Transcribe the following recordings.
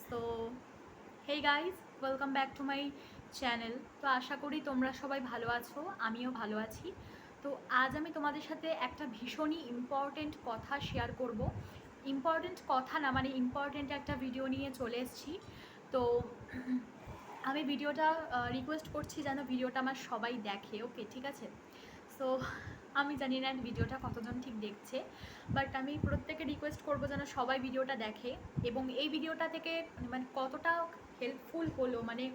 So hey guys, welcome back to my channel. তো আশা করি তোমরা সবাই ভালো আছো, আমিও ভালো আছি। তো আজ আমি তোমাদের সাথে একটা ভীষণই ইম্পর্টেন্ট কথা শেয়ার করব। ইম্পর্টেন্ট কথা না, মানে ইম্পর্টেন্ট একটা ভিডিও নিয়ে চলে এসেছি। তো আমি ভিডিওটা রিকোয়েস্ট করছি যেন ভিডিওটা আমার সবাই দেখে, ওকে? ঠিক আছে। সো আমি জানি না ভিডিওটা কতজন ঠিক দেখছে, বাট আমি প্রত্যেকে রিকোয়েস্ট করবো যেন সবাই ভিডিওটা দেখে। এবং এই ভিডিওটা থেকে মানে কতটা হেল্পফুল হলো, মানে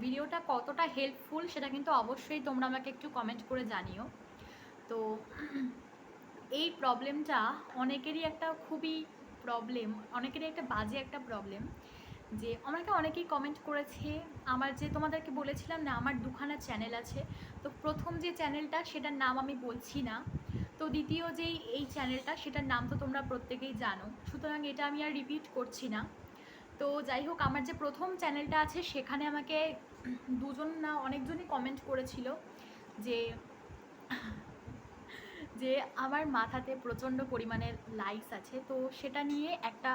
ভিডিওটা কতটা হেল্পফুল সেটা কিন্তু অবশ্যই তোমরা আমাকে একটু কমেন্ট করে জানিও। তো এই প্রবলেমটা অনেকেরই একটা খুবই প্রবলেম, অনেকেরই একটা বাজে একটা প্রবলেম, যে আমাকে অনেকেই কমেন্ট করেছে। আমার যে তোমাদেরকে বলেছিলাম না আমার দুখানা চ্যানেল আছে, তো প্রথম যে চ্যানেলটা সেটার নাম আমি বলছি না, তো দ্বিতীয় যেই এই চ্যানেলটা সেটার নাম তো তোমরা প্রত্যেকেই জানো, সুতরাং এটা আমি আর রিপিট করছি না। তো যাই হোক, আমার যে প্রথম চ্যানেলটা আছে সেখানে আমাকে দুজন না অনেকজনই কমেন্ট করেছিল যে যে আমার মাথাতে প্রচণ্ড পরিমাণে লাইস আছে, তো সেটা নিয়ে একটা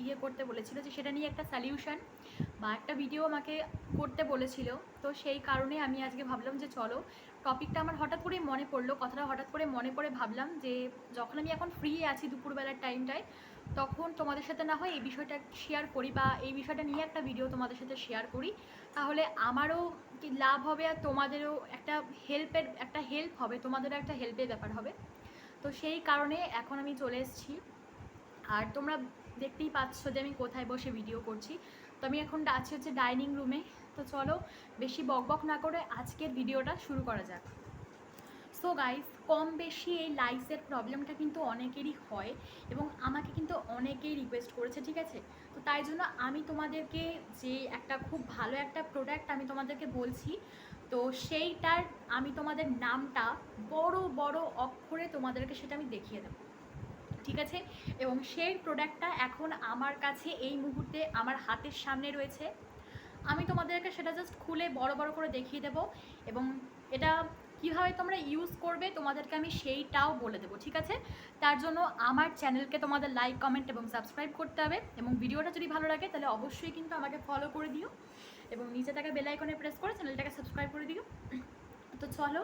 ইয়ে করতে বলেছিল, যে সেটা নিয়ে একটা সলিউশন বা একটা ভিডিও আমাকে করতে বলেছিল। তো সেই কারণে আমি আজকে ভাবলাম যে চলো, টপিকটা আমার হঠাৎ করেই মনে পড়লো, কথাটা হঠাৎ করে মনে পড়ে ভাবলাম যে যখন আমি এখন ফ্রি আছি দুপুরবেলার টাইমটায়, তখন তোমাদের সাথে না হয় এই বিষয়টা শেয়ার করি, বা এই বিষয়টা নিয়ে একটা ভিডিও তোমাদের সাথে শেয়ার করি। তাহলে আমারও কি লাভ হবে, আর তোমাদেরও একটা হেল্প হবে, তোমাদেরও একটা হেল্পের ব্যাপার হবে। তো সেই কারণে এখন আমি চলে এসেছি। আর তোমরা দেখতেই পাচ্ছ যে আমি কোথায় বসে ভিডিও করছি। তো আমি এখন আছি হচ্ছে ডাইনিং রুমে। তো চলো বেশি বকবক না করে আজকের ভিডিওটা শুরু করা যাক। সো গাইস, কম বেশি এই লাইসের প্রবলেমটা কিন্তু অনেকেরই হয়, এবং আমাকে কিন্তু অনেকেই রিকোয়েস্ট করেছে, ঠিক আছে? তো তাই জন্য আমি তোমাদেরকে যে একটা খুব ভালো একটা প্রোডাক্ট আমি তোমাদেরকে বলছি, তো সেইটার আমি তোমাদের নামটা বড় বড় অক্ষরে তোমাদেরকে সেটা আমি দেখিয়ে দেবো, ঠিক আছে? এবং সেই প্রোডাক্টটা এখন আমার কাছে এই মুহূর্তে আমার হাতের সামনে রয়েছে। আমি তোমাদেরকে সেটা জাস্ট খুলে বড় বড় করে দেখিয়ে দেবো, এবং এটা কীভাবে তোমরা ইউজ করবে তোমাদেরকে আমি সেইটাও বলে দেবো, ঠিক আছে? তার জন্য আমার চ্যানেলকে তোমাদের লাইক, কমেন্ট এবং সাবস্ক্রাইব করতে হবে, এবং ভিডিওটা যদি ভালো লাগে তাহলে অবশ্যই কিন্তু আমাকে ফলো করে দিও, এবং নিচে থাকা বেল আইকনে প্রেস করে চ্যানেলটাকে সাবস্ক্রাইব করে দিও। তো চলো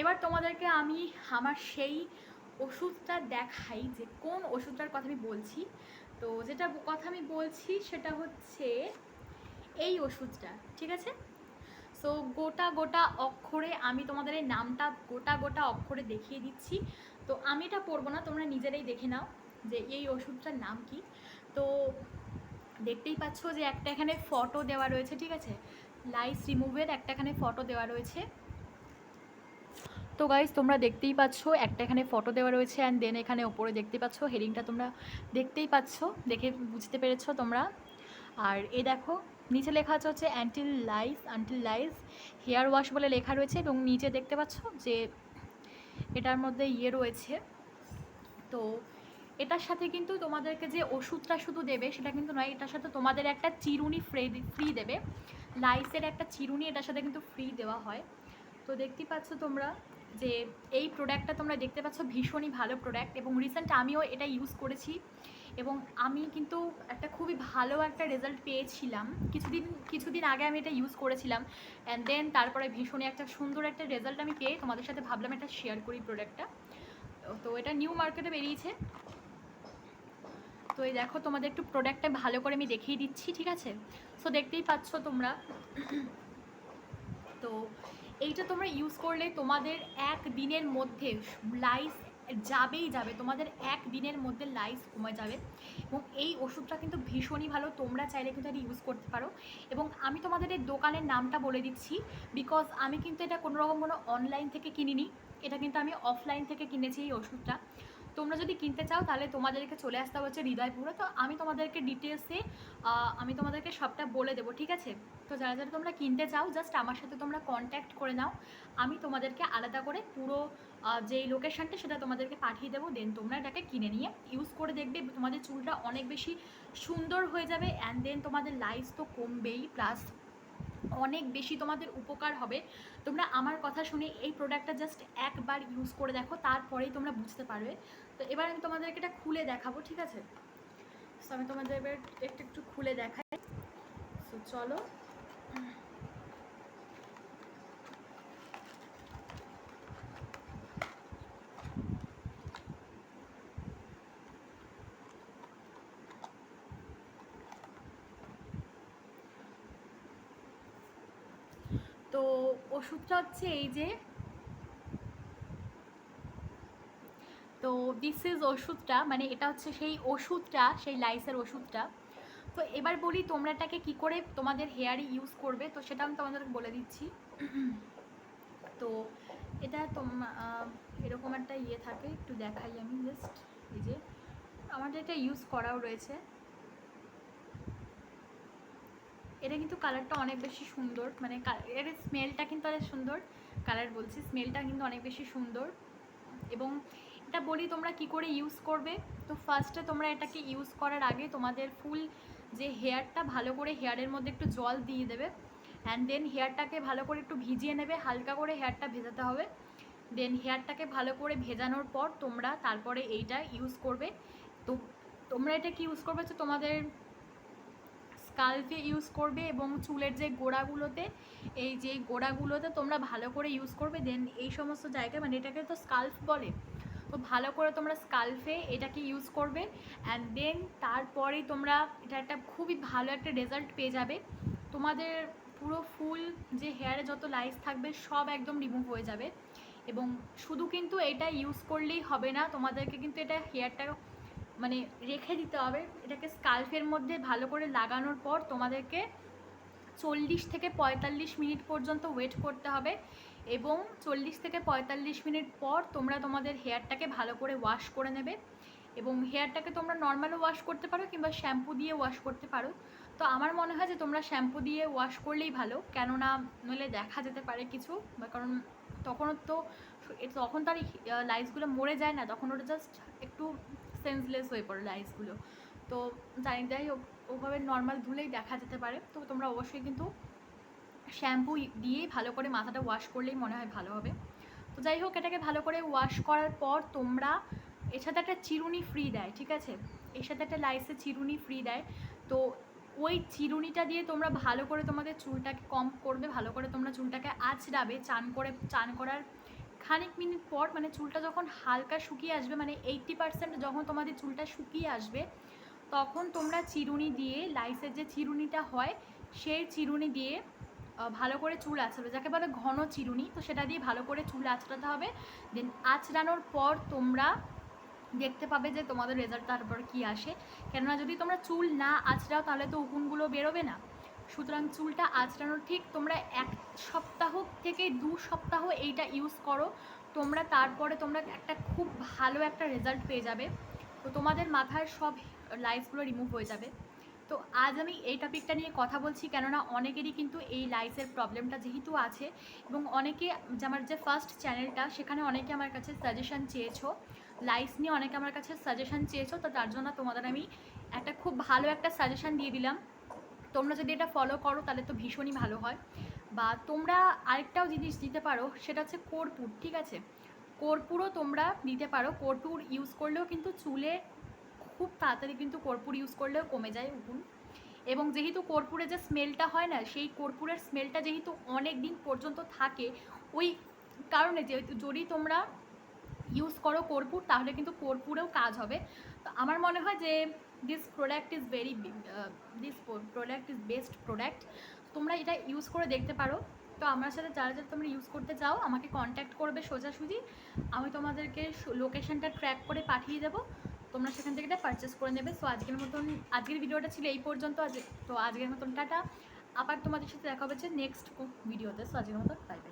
এবার তোমাদেরকে আমি আমার সেই ওষুধটা দেখাই, যে কোন ওষুধটার কথা আমি বলছি। তো যেটা কথা আমি বলছি সেটা হচ্ছে এই ওষুধটা, ঠিক আছে? সো গোটা গোটা অক্ষরে আমি তোমাদের এই নামটা গোটা গোটা অক্ষরে দেখিয়ে দিচ্ছি। তো আমি এটা পড়বো না, তোমরা নিজেরাই দেখে নাও যে এই ওষুধটার নাম কি। তো দেখতেই পাচ্ছ যে একটা এখানে ফটো দেওয়া রয়েছে, ঠিক আছে? লাইস রিমুভের একটা এখানে ফটো দেওয়া রয়েছে। তো গাইজ তোমরা দেখতেই পাচ্ছ একটা এখানে ফটো দেওয়া রয়েছে, অ্যান্ড দেন এখানে ওপরে দেখতে পাচ্ছ হেডিংটা তোমরা দেখতেই পাচ্ছ, দেখে বুঝতে পেরেছো তোমরা। আর এই দেখো নিচে লেখা আছে হচ্ছে আনটিল লাইস হেয়ার ওয়াশ বলে লেখা রয়েছে, এবং নিচে দেখতে পাচ্ছ যে এটার মধ্যে ইয়ে রয়েছে। তো এটার সাথে কিন্তু তোমাদেরকে যে ওষুধটা শুধু দেবে সেটা কিন্তু নয়, এটার সাথে তোমাদের একটা চিরুনি ফ্রি দেবে। লাইসের একটা চিরুনি এটার সাথে কিন্তু ফ্রি দেওয়া হয়। তো দেখতেই পাচ্ছ তোমরা যে এই প্রোডাক্টটা তোমরা দেখতে পাচ্ছ ভীষণই ভালো প্রোডাক্ট, এবং রিসেন্ট আমিও এটা ইউজ করেছি, এবং আমি কিন্তু একটা খুবই ভালো একটা রেজাল্ট পেয়েছিলাম। কিছুদিন আগে আমি এটা ইউজ করেছিলাম, অ্যান্ড দেন তারপরে ভীষণই একটা সুন্দর একটা রেজাল্ট আমি পেয়ে তোমাদের সাথে ভাবলাম এটা শেয়ার করি প্রোডাক্টটা। তো এটা নিউ মার্কেটে বেরিয়েছে। তো এই দেখো তোমাদের একটু প্রোডাক্টটা ভালো করে আমি দেখিয়ে দিচ্ছি, ঠিক আছে? সো দেখতেই পাচ্ছ তোমরা। তো এইটা তোমরা ইউজ করলে তোমাদের এক দিনের মধ্যে লাইস যাবে, তোমাদের এক দিনের মধ্যে লাইস কমে যাবে। এবং এই ওষুধটা কিন্তু ভীষণই ভালো, তোমরা চাইলে কিন্তু এটা ইউজ করতে পারো। এবং আমি তোমাদের এই দোকানের নামটা বলে দিচ্ছি, বিকজ আমি কিন্তু এটা কোনো অনলাইন থেকে কিনিনি, এটা কিন্তু আমি অফলাইন থেকে কিনেছি এই ওষুধটা। তোমরা যদি কিনতে চাও তাহলে তোমাদেরকে চলে আসতে হচ্ছে হৃদয়পুরে। তো আমি তোমাদেরকে ডিটেলসে আমি তোমাদেরকে সবটা বলে দেবো, ঠিক আছে? তো যারা যারা তোমরা কিনতে চাও জাস্ট আমার সাথে তোমরা কন্ট্যাক্ট করে নাও, আমি তোমাদেরকে আলাদা করে পুরো যেই লোকেশানটা সেটা তোমাদেরকে পাঠিয়ে দেবো, দেন তোমরা এটাকে কিনে নিয়ে ইউজ করে দেখবে, তোমাদের চুলটা অনেক বেশি সুন্দর হয়ে যাবে, অ্যান্ড দেন তোমাদের লাইস তো কমবেই, প্লাস অনেক বেশি তোমাদের উপকার হবে। তোমরা আমার কথা শুনে এই প্রোডাক্টটা জাস্ট একবার ইউজ করে দেখো, তারপরেই তোমরা বুঝতে পারবে। তো এবার আমি তোমাদেরকে এটা খুলে দেখাবো, ঠিক আছে? সো আমি তোমাদের এবার একটু একটু খুলে দেখাই। সো চলো, তো ওষুধটা হচ্ছে এই যে, তো দিস ইজ ওষুধটা, মানে এটা হচ্ছে সেই ওষুধটা, সেই লাইসের ওষুধটা। তো এবার বলি তোমরা এটাকে কী করে তোমাদের হেয়ারে ইউজ করবে, তো সেটা আমি তোমাদের বলে দিচ্ছি। তো এটা এরকম একটা ইয়ে থাকে, একটু দেখাই আমি জাস্ট। এই যে আমাদের এটা ইউজ করাও রয়েছে, এটা কিন্তু কালারটা অনেক বেশি সুন্দর, মানে এর স্মেলটা কিন্তু অনেক সুন্দর, কালার বলছি, স্মেলটা কিন্তু অনেক বেশি সুন্দর। এবং এটা বলি তোমরা কি করে ইউজ করবে। তো ফার্স্টে তোমরা এটাকে ইউজ করার আগে তোমাদের ফুল যে হেয়ারটা, ভালো করে হেয়ারের মধ্যে একটু জল দিয়ে দেবে, অ্যান্ড দেন হেয়ারটাকে ভালো করে একটু ভিজিয়ে নেবে, হালকা করে হেয়ারটা ভেজাতে হবে। দেন হেয়ারটাকে ভালো করে ভেজানোর পর তোমরা তারপরে এইটা ইউজ করবে। তো তোমরা এটা কি ইউজ করবে হচ্ছে তোমাদের স্কাল্পে ইউজ করবে, এবং চুলের যে গোড়াগুলোতে, এই যে গোড়াগুলোতে তোমরা ভালো করে ইউজ করবে। দেন এই সমস্ত জায়গায়, মানে এটাকে তো স্কাল্প বলে, তো ভালো করে তোমরা স্কাল্পে এটাকে ইউজ করবে। অ্যান্ড দেন তারপরেই তোমরা এটা একটা খুবই ভালো একটা রেজাল্ট পেয়ে যাবে। তোমাদের পুরো ফুল যে হেয়ারে যত লাইস থাকবে সব একদম রিমুভ হয়ে যাবে। এবং শুধু কিন্তু এটা ইউজ করলেই হবে না, তোমাদেরকে কিন্তু এটা হেয়ারটা মানে রেখে দিতে হবে। এটাকে স্কাল্পের মধ্যে ভালো করে লাগানোর পর তোমাদেরকে 40 থেকে 45 মিনিট পর্যন্ত ওয়েট করতে হবে। এবং 40 থেকে 45 মিনিট পর তোমরা তোমাদের হেয়ারটাকে ভালো করে ওয়াশ করে নেবে। এবং হেয়ারটাকে তোমরা নর্মালও ওয়াশ করতে পারো কিংবা শ্যাম্পু দিয়ে ওয়াশ করতে পারো। তো আমার মনে হয় যে তোমরা শ্যাম্পু দিয়ে ওয়াশ করলেই ভালো, কেননা নইলে দেখা যেতে পারে কিছু, কারণ তখন তার লাইসগুলো মরে যায় না, তখন ওটা জাস্ট একটু সেন্সলেস হয়ে পড়ে লাইসগুলো। তো জানি, যাই হোক, ওভাবে নর্মাল ধুলেই দেখা যেতে পারে। তো তোমরা অবশ্যই কিন্তু শ্যাম্পু দিয়েই ভালো করে মাথাটা ওয়াশ করলেই মনে হয় ভালো হবে। তো যাই হোক, এটাকে ভালো করে ওয়াশ করার পর তোমরা, এর সাথে একটা চিরুনি ফ্রি দেয়, ঠিক আছে, এর সাথে একটা লাইসের চিরুনি ফ্রি দেয়। তো ওই চিরুনিটা দিয়ে তোমরা ভালো করে তোমাদের চুলটাকে কম্ব করবে, ভালো করে তোমরা চুলটাকে আঁচড়াবে। চান করার খানিক মিনিট পর, মানে চুলটা যখন হালকা শুকিয়ে আসবে, মানে 80% যখন তোমাদের চুলটা শুকিয়ে আসবে, তখন তোমরা চিরুনি দিয়ে, লাইসের যে চিরুনিটা হয় সেই চিরুনি দিয়ে ভালো করে চুল আঁচড়াবে, যাকে বলে ঘন চিরুনি। তো সেটা দিয়ে ভালো করে চুল আঁচড়াতে হবে। দেন আঁচড়ানোর পর তোমরা দেখতে পাবে যে তোমাদের রেজাল্ট তারপর কী আসে। কেননা যদি তোমরা চুল না আঁচড়াও তাহলে তো উকুনগুলো বেরোবে না। সুতরাং চুলটা আঁচড়ানোর ঠিক তোমরা 1 সপ্তাহ থেকে 2 সপ্তাহ এইটা ইউজ করো তোমরা, তারপরে তোমরা একটা খুব ভালো একটা রেজাল্ট পেয়ে যাবে। তো তোমাদের মাথার সব লাইসগুলো রিমুভ হয়ে যাবে। তো আজ আমি এই টপিকটা নিয়ে কথা বলছি, কেননা অনেকেরই কিন্তু এই লাইসের প্রবলেমটা যেহেতু আছে, এবং অনেকে, আমার যে ফার্স্ট চ্যানেলটা, সেখানে অনেকে আমার কাছে সাজেশান চেয়েছো, লাইস নিয়ে অনেকে আমার কাছে সাজেশান চেয়েছো। তো তার জন্য তোমাদের আমি একটা খুব ভালো একটা সাজেশান দিয়ে দিলাম। তোমরা যদি এটা ফলো করো তাহলে তো ভীষণই ভালো হয়। বা তোমরা আরেকটাও জিনিস দিতে পারো, সেটা হচ্ছে কর্পূর, ঠিক আছে, কর্পূরও তোমরা দিতে পারো। কর্পূর ইউজ করলেও কিন্তু চুলে খুব তাড়াতাড়ি কিন্তু কর্পূর ইউজ করলেও কমে যায় উকুন। এবং যেহেতু কর্পূরের যে স্মেলটা হয় না, সেই কর্পূরের স্মেলটা যেহেতু অনেক দিন পর্যন্ত থাকে, ওই কারণে যেহেতু যদি তোমরা ইউজ করো কর্পূর, তাহলে কিন্তু কর্পূরেও কাজ হবে। তো আমার মনে হয় যে this product is best product. তোমরা এটা ইউজ করে দেখতে পারো। তো আমার সাথে যারা যারা তোমরা ইউজ করতে চাও আমাকে কন্ট্যাক্ট করবে সোজাসুজি, আমি তোমাদেরকে লোকেশনটা ট্র্যাক করে পাঠিয়ে দেবো, তোমরা সেখান থেকে এটা পারচেস করে নেবে। সো আজকের ভিডিওটা ছিল এই পর্যন্ত। তো আজকের মতন টাটা, আবার তোমাদের সাথে দেখা হচ্ছে নেক্সট ভিডিওতে। সো আজকের মতন বাই বাই।